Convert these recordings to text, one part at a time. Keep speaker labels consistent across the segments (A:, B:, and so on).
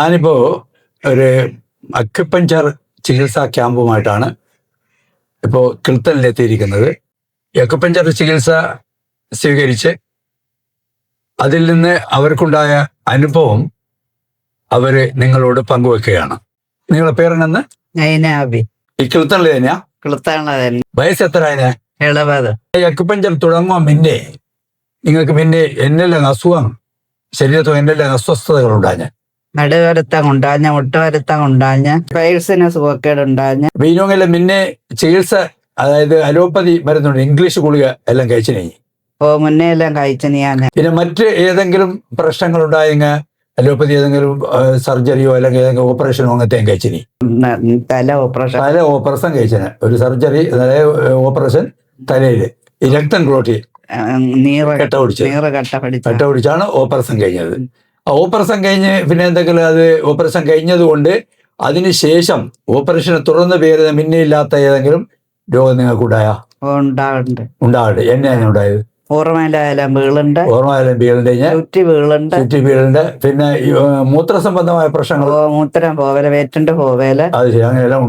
A: ഞാനിപ്പോ ഒരു അക്യുപഞ്ചർ ചികിത്സാ ക്യാമ്പുമായിട്ടാണ് ഇപ്പോൾ കിൽത്തനിലെത്തിയിരിക്കുന്നത്. ഈ അക്യുപഞ്ചർ ചികിത്സ സ്വീകരിച്ച് അതിൽ നിന്ന് അവർക്കുണ്ടായ അനുഭവം അവര് നിങ്ങളോട് പങ്കുവെക്കുകയാണ്. നിങ്ങളുടെ പേരെന്നെന്ന്? ഈ കിൽത്തനിൽ തന്നെയാ? വയസ്സ് എത്ര?
B: 70.
A: ഈ അക്യുപഞ്ചർ തുടങ്ങുവാൻ മുന്നേ നിങ്ങൾക്ക് എന്തെല്ലാം അസുഖം, ശരീരത്തിൽ എന്തെല്ലാം അസ്വസ്ഥതകൾ ഉണ്ടാഞ്ഞ?
B: നടുവരുത്തം ഉണ്ടാഞ്ഞ, മുട്ടുവരുത്തം ഉണ്ടാഞ്ഞ, പൈൽസിന് സുഖക്കേടുണ്ടാഞ്ഞ.
A: വീനോങ്ങെല്ലാം പിന്നെ ചികിത്സ, അതായത് അലോപ്പതി മരുന്നുണ്ട്, ഇംഗ്ലീഷ് ഗുളിക എല്ലാം കഴിച്ചിനെ?
B: മുന്നേ എല്ലാം കഴിച്ചു ഞാൻ.
A: പിന്നെ മറ്റ് ഏതെങ്കിലും പ്രശ്നങ്ങൾ ഉണ്ടായെങ്കിൽ അലോപ്പതി ഏതെങ്കിലും സർജറിയോ അല്ലെങ്കിൽ ഏതെങ്കിലും ഓപ്പറേഷനോ അങ്ങനത്തെ കഴിച്ചിനി?
B: തല ഓപ്പറേഷൻ
A: കഴിച്ചന്. ഒരു സർജറി, ഓപ്പറേഷൻ തലയില് ഈ രക്തം ക്ലോട്ടി കട്ട പിടിച്ചാണ് ഓപ്പറേഷൻ കഴിഞ്ഞത്. ഓപ്പറേഷൻ കഴിഞ്ഞ് പിന്നെ എന്തെങ്കിലും അത് ഓപ്പറേഷൻ കഴിഞ്ഞത് കൊണ്ട് അതിനുശേഷം ഓപ്പറേഷന് തുറന്ന പേര് മുന്നേ ഏതെങ്കിലും രോഗം നിങ്ങൾക്ക് ഉണ്ടാകട്ടെ? എന്നെയാണ് ഉണ്ടായത്?
B: ഓർമ്മയിലായാലും വീളുണ്ട്,
A: ചുറ്റി വീളുണ്ട്. പിന്നെ മൂത്ര സംബന്ധമായ പ്രശ്നങ്ങൾ,
B: മൂത്രം പോവല, വേറ്റുണ്ട് പോവല,
A: അത് ശരി, അങ്ങനെയെല്ലാം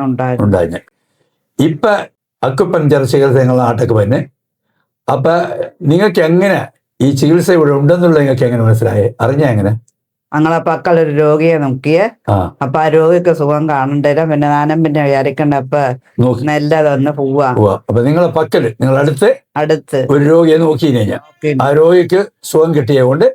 A: ഉണ്ടായിരുന്നു. ഇപ്പൊ അക്യുപഞ്ചർ ചികിത്സ നിങ്ങളുടെ നാട്ടിലേക്ക് വന്ന്, അപ്പൊ നിങ്ങൾക്ക് എങ്ങനെ ഈ ചികിത്സ ഇവിടെ ഉണ്ടെന്നുള്ള നിങ്ങൾക്ക് എങ്ങനെ മനസ്സിലായി, അറിഞ്ഞ എങ്ങനെ?
B: ഞങ്ങളെ പക്കളൊരു രോഗിയെ നോക്കിയേ. അപ്പൊ ആ രോഗിക്ക് സുഖം കാണണ്ടേരാ. പിന്നെ ഞാനും പിന്നെ വിചാരിക്കണ്ട അപ്പൊ നല്ലതൊന്ന് പോവാ.
A: അപ്പൊ നിങ്ങളെ പക്കല്, നിങ്ങൾ അടുത്ത് ഒരു രോഗിയെ നോക്കി കഴിഞ്ഞാൽ ആ രോഗിക്ക് സുഖം കിട്ടിയത് കൊണ്ട്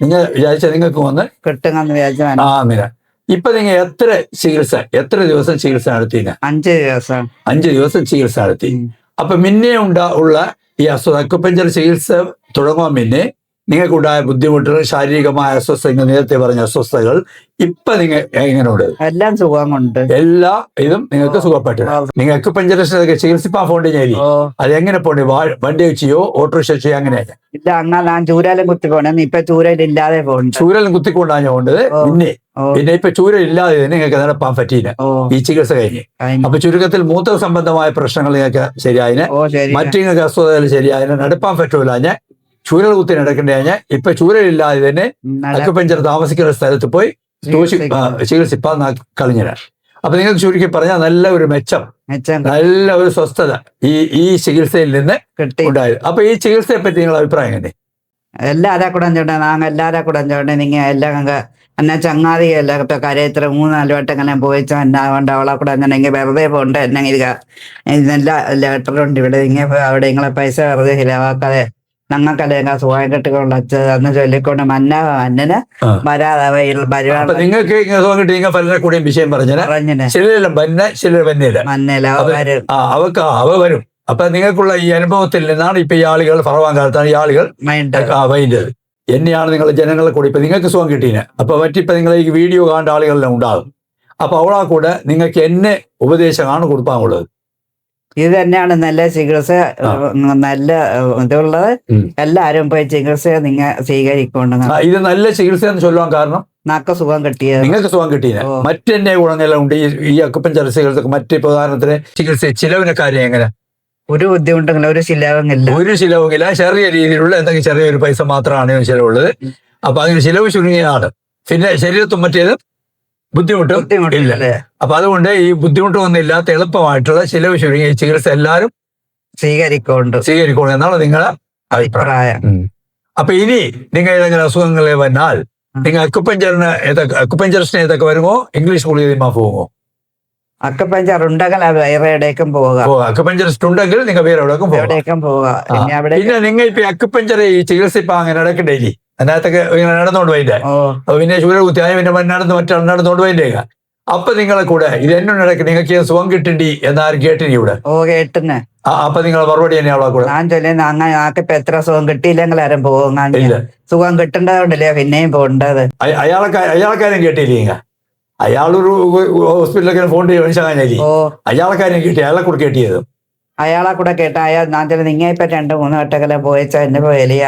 A: നിങ്ങൾ വിചാരിച്ച നിങ്ങൾക്ക് വന്ന്
B: കിട്ടുമെന്ന് വിചാരിച്ച.
A: അങ്ങനെ ഇപ്പൊ നിങ്ങൾ എത്ര ദിവസം ചികിത്സ നടത്തി?
B: 5 ദിവസം.
A: 5 ദിവസം ചികിത്സ നടത്തി. അപ്പൊ മുന്നേ ഉള്ള ഈ അക്യുപഞ്ചർ ചികിത്സ തുടങ്ങാൻ പിന്നെ നിങ്ങൾക്കുണ്ടായ ബുദ്ധിമുട്ടുകൾ, ശാരീരികമായ അസ്വസ്ഥത, നേരത്തെ പറഞ്ഞ അസ്വസ്ഥതകൾ ഇപ്പൊ നിങ്ങൾ എങ്ങനെയുണ്ട്?
B: എല്ലാം സുഖമുണ്ട്.
A: എല്ലാ ഇതും നിങ്ങൾക്ക് സുഖപ്പെട്ടു. നിങ്ങൾ അക്യുപഞ്ചറിസ്റ്റ് ചികിത്സിപ്പാൻ പോണ്ടില്ലേ? അത് എങ്ങനെ പോണ്ടി? വണ്ടി വെച്ചിയോ ഓട്ടോറിക്ഷ ചെയ്യോ? അങ്ങനെയല്ല.
B: ഇല്ല, ഞാൻ ചൂരാലും കുത്തി പോണേ. ഇപ്പൊ ചൂരലില്ലാതെ പോകണ്ട.
A: ചൂരലും കുത്തിക്കൊണ്ടാണ് പോണ്ടത്. പിന്നെ ഇപ്പൊ ചൂരലില്ലാതെ നിങ്ങൾക്ക് നടപ്പാൻ പറ്റിയില്ല ഈ ചികിത്സ കഴിഞ്ഞ്. അപ്പൊ ചുരുക്കത്തിൽ മൂത്ര സംബന്ധമായ പ്രശ്നങ്ങൾ നിങ്ങൾക്ക് ശരിയായതിന്, മറ്റു നിങ്ങൾക്ക് അസ്വസ്ഥതകൾ ശരിയായതിന്, നടപ്പാൻ പറ്റൂല. ഞാൻ ചൂരൽ കുത്തി നടക്കേണ്ടി കഴിഞ്ഞാൽ ഇപ്പൊ ചൂരലില്ലാതെ തന്നെ അക്യുപഞ്ചർ താമസിക്കുന്ന സ്ഥലത്ത് പോയി ചികിത്സിപ്പാൻ കളഞ്ഞിരാ. അപ്പൊ നിങ്ങൾക്ക് ചുരുക്കി പറഞ്ഞാൽ നല്ല ഒരു മെച്ചം, നല്ല ഒരു സ്വസ്ഥത ഈ ചികിത്സയിൽ നിന്ന് ഉണ്ടായത്. അപ്പൊ ഈ ചികിത്സയെ പറ്റി നിങ്ങളുടെ അഭിപ്രായം എങ്ങനെ?
B: എല്ലാരെ കൂടെ നിങ്ങൾ എല്ലാം എന്നാ ചങ്ങാതിയല്ല ഇപ്പൊ കരയത്ര 3-4 വട്ടം ഇങ്ങനെ പോയിച്ചോ എന്നാകൊണ്ട് അവളെ കൂടെ എന്നെങ്കിൽ വെറുതെ പോകണ്ട എന്നെങ്കിൽ എല്ലാ ലെറ്ററുണ്ട് ഇവിടെ. അവിടെ നിങ്ങളെ പൈസ വെറുതെ ചിലവാക്കാതെ ഞങ്ങൾക്കല്ലേ സുഖം കെട്ടുകൊള്ള അന്ന് ചൊല്ലിക്കൊണ്ട് മന്നന് വരാതെ
A: നിങ്ങൾക്ക് സുഖം കിട്ടി. പലരെ കൂടെയും വിഷയം പറഞ്ഞില്ല, അവ വരും. അപ്പൊ നിങ്ങൾക്കുള്ള ഈ അനുഭവത്തിൽ നിന്നാണ് ഇപ്പൊ ഈ ആളുകൾ ഫറവാൻ കാലത്താണ് ഈ ആളുകൾ വൈൻഡത്. എന്നെയാണ് നിങ്ങൾ ജനങ്ങളെ കൂടി ഇപ്പൊ നിങ്ങൾക്ക് സുഖം കിട്ടീന്. അപ്പൊ മറ്റിപ്പോ നിങ്ങൾ ഈ വീഡിയോ കാണേണ്ട ആളുകളെല്ലാം ഉണ്ടാകും. അപ്പൊ അവളാ കൂടെ നിങ്ങൾക്ക് എന്നെ ഉപദേശമാണ് കൊടുക്കാനുള്ളത്.
B: ഇത് തന്നെയാണ് നല്ല ചികിത്സ, നല്ല ഇതുള്ളത്. എല്ലാരും പോയി ചികിത്സ നിങ്ങൾ സ്വീകരിക്കൊണ്ട്.
A: ഇത് നല്ല ചികിത്സ എന്ന് ചൊല്ലാൻ കാരണം
B: നിങ്ങൾക്ക് സുഖം കിട്ടിയത്.
A: നിങ്ങൾക്ക് സുഖം കിട്ടിയത് മറ്റെന്നെ ഗുണങ്ങളെല്ലാം ഉണ്ട് ഈ അക്യുപഞ്ചർ ചികിത്സ. മറ്റ് പ്രധാനത്തിന് ചികിത്സ ചിലവിന്റെ കാര്യം എങ്ങനെ?
B: ഒരു ബുദ്ധിമുട്ടെങ്കിലും ഒരു
A: ചിലവുമില്ല. ചെറിയ രീതിയിലുള്ള എന്തെങ്കിലും ചെറിയൊരു പൈസ മാത്രമാണ് ചിലവുള്ളത്. അപ്പൊ അതിന് ചിലവ് ചുരുങ്ങിയതാണ്. പിന്നെ ശരീരത്തും മറ്റേതും ബുദ്ധിമുട്ടും ഇല്ല. അപ്പൊ അതുകൊണ്ട് ഈ ബുദ്ധിമുട്ടൊന്നും ഇല്ലാത്ത എളുപ്പമായിട്ടുള്ള ചിലവ് ചുരുങ്ങിയ ചികിത്സ എല്ലാവരും സ്വീകരിക്കൊണ്ട് എന്നാണ് നിങ്ങളുടെ അഭിപ്രായം. അപ്പൊ ഇനി നിങ്ങൾ ഏതെങ്കിലും അസുഖങ്ങൾ വന്നാൽ നിങ്ങൾ അക്യുപഞ്ചറിസ്റ്റിന് ഏതൊക്കെ വരുമോ? ഇംഗ്ലീഷ് ഗുളിക പോകുമോ?
B: അക്യുപഞ്ചർ ഉണ്ടെങ്കിൽ വേറെ എവിടേക്കും പോകാം.
A: അക്യുപഞ്ചറിസ്റ്റ് ഉണ്ടെങ്കിൽ നിങ്ങൾ വേറെ എവിടേക്കും പോകാം. പിന്നെ നിങ്ങൾ ഇപ്പൊ അക്യുപഞ്ചർ ഈ ചികിത്സ ഇപ്പൊ അങ്ങനെ നടക്കണ്ടേ? അതിനകത്തൊക്കെ ഇങ്ങനെ നടന്നുകൊണ്ട് പോയില്ലേ? അപ്പൊ പിന്നെ ചൂര കുത്തിയാൽ പിന്നെ നടന്നുകൊണ്ട് പോയില്ലേ? അപ്പൊ നിങ്ങളെ കൂടെ ഇത് എന്നോട് നടക്കി നിങ്ങൾക്ക് സുഖം കിട്ടണ്ടി എന്നാരും കേട്ടിനി ഇവിടെ?
B: കേട്ടുന്നേ.
A: അപ്പൊ നിങ്ങളെ മറുപടി തന്നെ അവളെ കൂടെ
B: ഞാൻ ചൊല്ലുന്ന അങ്ങനെ ആക്കിപ്പോ എത്ര സുഖം കിട്ടിയില്ലെങ്കിൽ ആരും പോകും. സുഖം കിട്ടേണ്ടതുകൊണ്ടല്ലേ പിന്നെയും പോകേണ്ടത്.
A: അയാൾക്കാരും കേട്ടില്ലേ? അയാളൊരു ഹോസ്പിറ്റലൊക്കെ ഫോൺ ചെയ്ത് മനസ്സിലാകാനല്ലേ? അയാൾക്കാരും കേട്ടി, അയാളെ കൂടെ കേട്ടിയത്.
B: അയാളെ കൂടെ കേട്ട ഞാൻ ചില നിങ്ങ ഇപ്പൊ 2-3 വട്ടക്കല്ലേ പോയച്ചാ എന്റെ വലിയ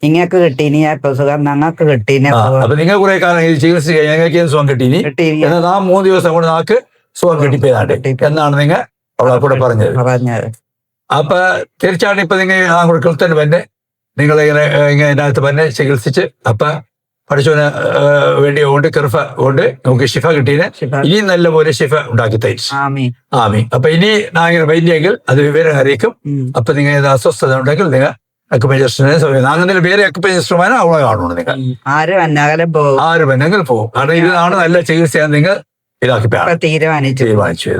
B: നിങ്ങൾക്ക് കിട്ടീനി ഇപ്പൊ സുഖം, ഞങ്ങൾക്ക് കിട്ടീനി.
A: അപ്പൊ നിങ്ങൾ കുറെ കാലം ചികിത്സ ഞങ്ങൾക്ക് സുഖം കിട്ടീനി. എന്നാൽ 3 ദിവസം കൊണ്ട് നാക്ക് സുഖം കിട്ടിപ്പോയതാണ് എന്നാണ് നിങ്ങൾ അവളെ കൂടെ പറഞ്ഞത്. അപ്പൊ തീർച്ചയായിട്ടും ഇപ്പൊ നിങ്ങൾ കിൽത്തന് തന്നെ നിങ്ങൾ ഇതിനകത്ത് തന്നെ ചികിത്സിച്ച് അപ്പൊ പഠിച്ചവന് വേണ്ടി കൊണ്ട് കൃപ കൊണ്ട് നമുക്ക് ഷിഫ കിട്ടീന്. ഇനിയും നല്ലപോലെ ഷിഫ ഉണ്ടാക്കി തരിച്ചു. ആമീൻ. അപ്പൊ ഇനി ഞാൻ ഇങ്ങനെ വൈദ്യെങ്കിൽ അത് വിവരം അറിയിക്കും. അപ്പൊ നിങ്ങൾ ഇത് അസ്വസ്ഥത ഉണ്ടെങ്കിൽ നിങ്ങൾ അക്കുപഞ്ചറിസ്റ്റിനെ അങ്ങനെ വേറെ അക്കുപഞ്ചറിസ്റ്റുമാരെ അവളെ കാണുന്നു. നിങ്ങൾ ആരും എന്നെങ്കിലും പോകും. കാരണം ഇതാണ് നല്ല ചികിത്സയാണ് നിങ്ങൾ ഇതാക്കി തീരുമാനിച്ചു.